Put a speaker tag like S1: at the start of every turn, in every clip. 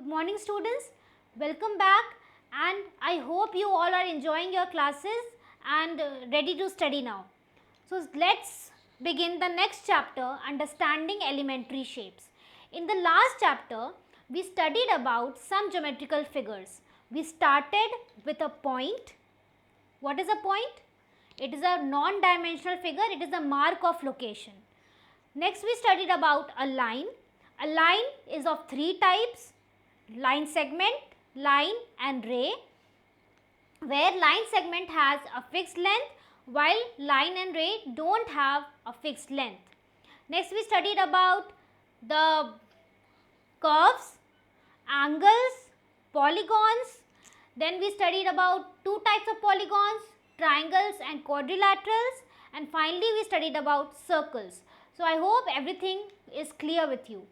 S1: Good morning students, welcome back, and I hope you all are enjoying your classes and ready to study now. So let's begin the next chapter, understanding elementary shapes. In the last chapter we studied about some geometrical figures. We started with a point. What is a point? It is a non-dimensional figure, it is a mark of location. Next we studied about a line. A line is of three types: line segment, line and ray, where line segment has a fixed length while line and ray don't have a fixed length. Next we studied about the curves, angles, polygons. Then we studied about two types of polygons, triangles and quadrilaterals, and finally we studied about circles. So I hope everything is clear with you.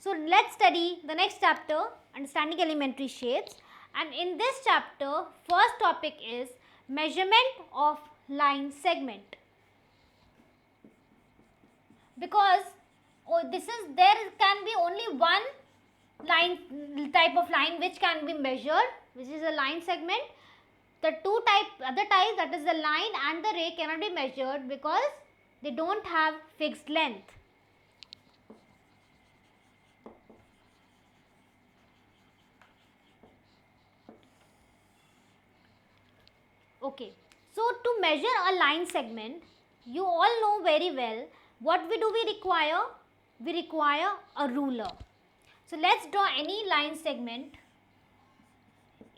S1: So let's study the next chapter, understanding elementary shapes, and in this chapter first topic is measurement of line segment. Because there can be only one type of line which can be measured, which is a line segment. The other types, that is the line and the ray, cannot be measured because they don't have fixed length. Okay, so to measure a line segment, you all know very well what we require. We require a ruler. So let's draw any line segment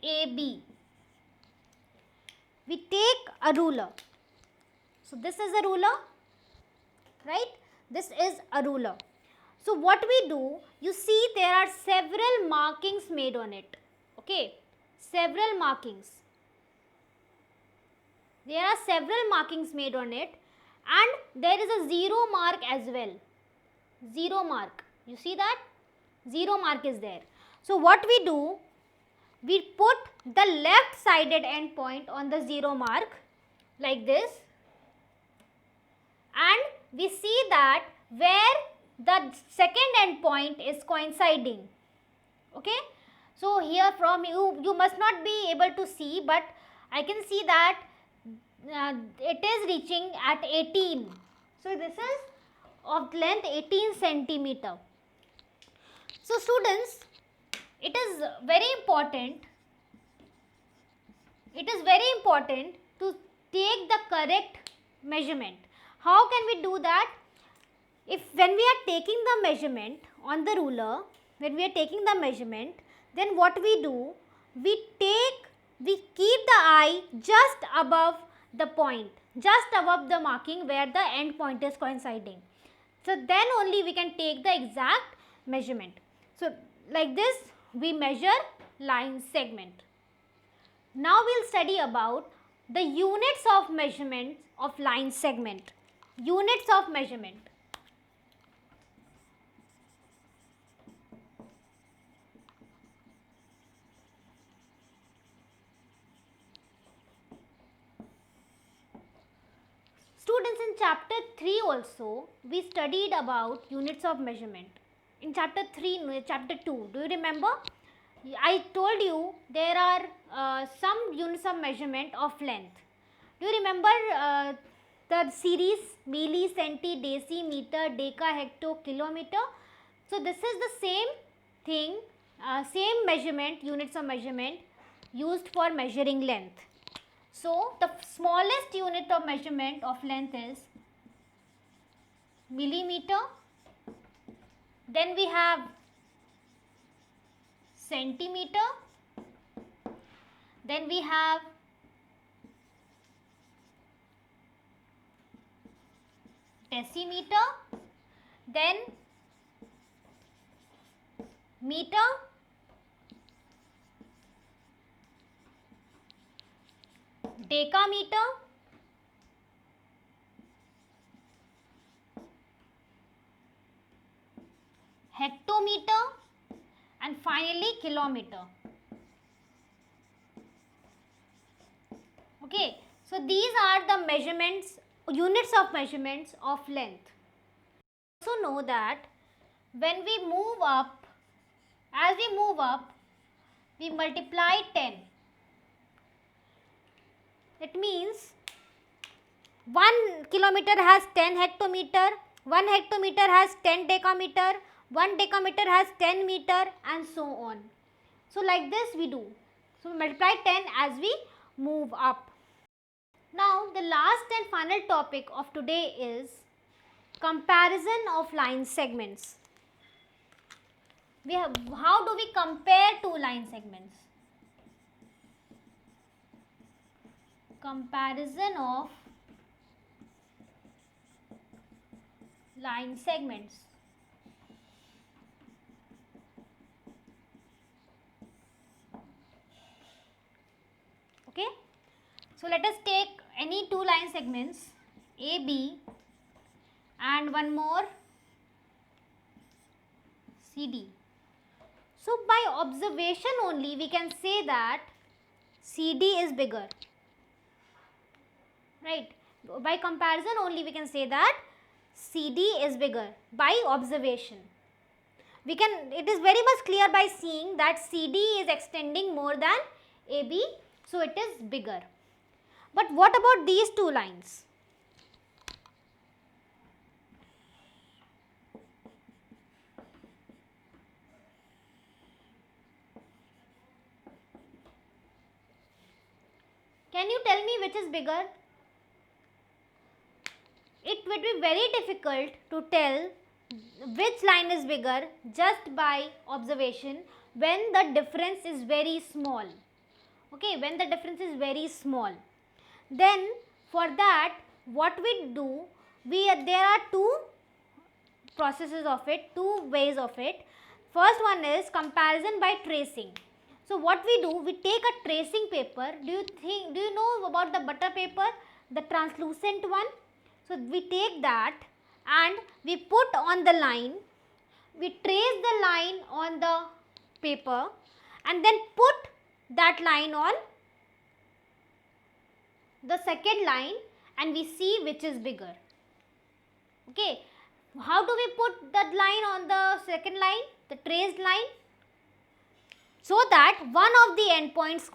S1: AB. We take a ruler. So this is a ruler, right? This is a ruler. So what we do, you see there are several markings made on it. Okay, several markings. There are several markings made on it, and there is a zero mark as well. Zero mark. You see that? Zero mark is there. So what we do, we put the left sided end point on the zero mark like this, and we see that where the second end point is coinciding. Okay. So here from you must not be able to see, but I can see that it is reaching at 18. So this is of length 18 centimeter. So students, it is very important to take the correct measurement. How can we do that? When we are taking the measurement on the ruler, then what we do, we keep the eye just above the point, just above the marking where the end point is coinciding. So then only we can take the exact measurement. So like this we measure line segment. Now we will study about the units of measurement of line segment. Units of measurement. Students, in chapter 3 also we studied about units of measurement. In chapter 2, do you remember? I told you there are some units of measurement of length. Do you remember the series milli, centi, deci, meter, deca, hecto, kilometer? So this is the same thing, same measurement, units of measurement used for measuring length. So the smallest unit of measurement of length is millimeter. Then we have centimeter. Then we have decimeter. Then meter. Decameter. Hectometer, and finally kilometer. Okay, so these are the measurements, units of measurements of length. Also know that when we move up As we move up, we multiply 10. It means 1 kilometer has 10 hectometer, 1 hectometer has 10 decameter, 1 decameter has 10 meter, and so on. So like this we do. So we multiply 10 as we move up. Now the last and final topic of today is comparison of line segments. How do we compare two line segments? Comparison of line segments. Okay, so let us take any two line segments AB and one more CD. So by observation only we can say that CD is bigger, right? By comparison only we can say that CD is bigger by observation. It is very much clear by seeing that CD is extending more than AB, so it is bigger. But what about these two lines? Can you tell me which is bigger? It would be very difficult to tell which line is bigger just by observation when the difference is very small. Okay, when the difference is very small. Then for that what we do, there are two processes of it, two ways of it. First one is comparison by tracing. So what we do, we take a tracing paper. Do you know about the butter paper, the translucent one? So we take that and we put on the line, we trace the line on the paper and then put that line on the second line and we see which is bigger. Okay, how do we put that line on the second line, the traced line? So that one of the endpoints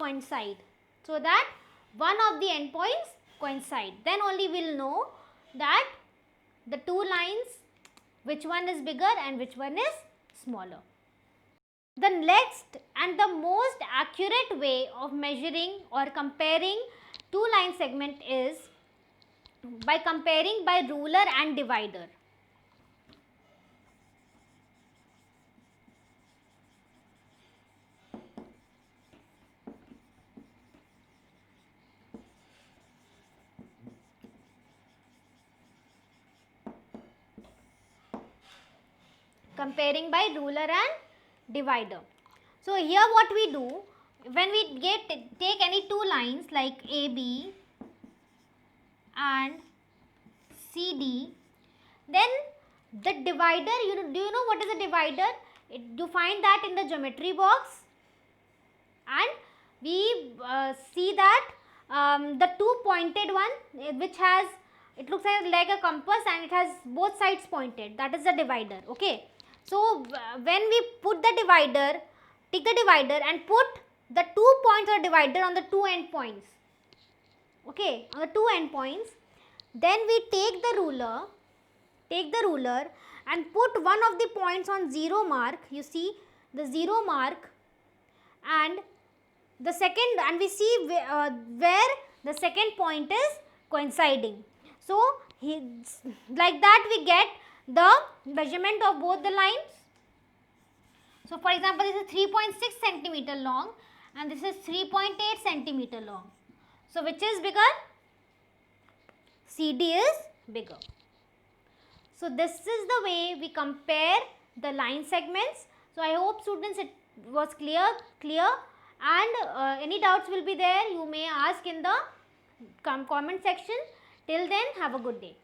S1: coincide. Then only we will know that the two lines, which one is bigger and which one is smaller. The next and the most accurate way of measuring or comparing two line segment is by comparing by ruler and divider. Comparing by ruler and divider. So here what we do, when we take any two lines like AB and CD, then the divider, do you know what is a divider? You find that in the geometry box, and we see that the two pointed one which has, it looks like a compass and it has both sides pointed, that is the divider. Okay, so when we put the divider, take the divider and put the 2 points of the divider on the two end points. Okay, on the two end points, then we take the ruler and put one of the points on 0 mark. You see the 0 mark, and the second, and we see where the second point is coinciding. So like that we get the measurement of both the lines. So for example, this is 3.6 centimeter long and this is 3.8 centimeter long. So which is bigger? CD is bigger. So this is the way we compare the line segments. So I hope students it was clear, and any doubts will be there, you may ask in the comment section. Till then, have a good day.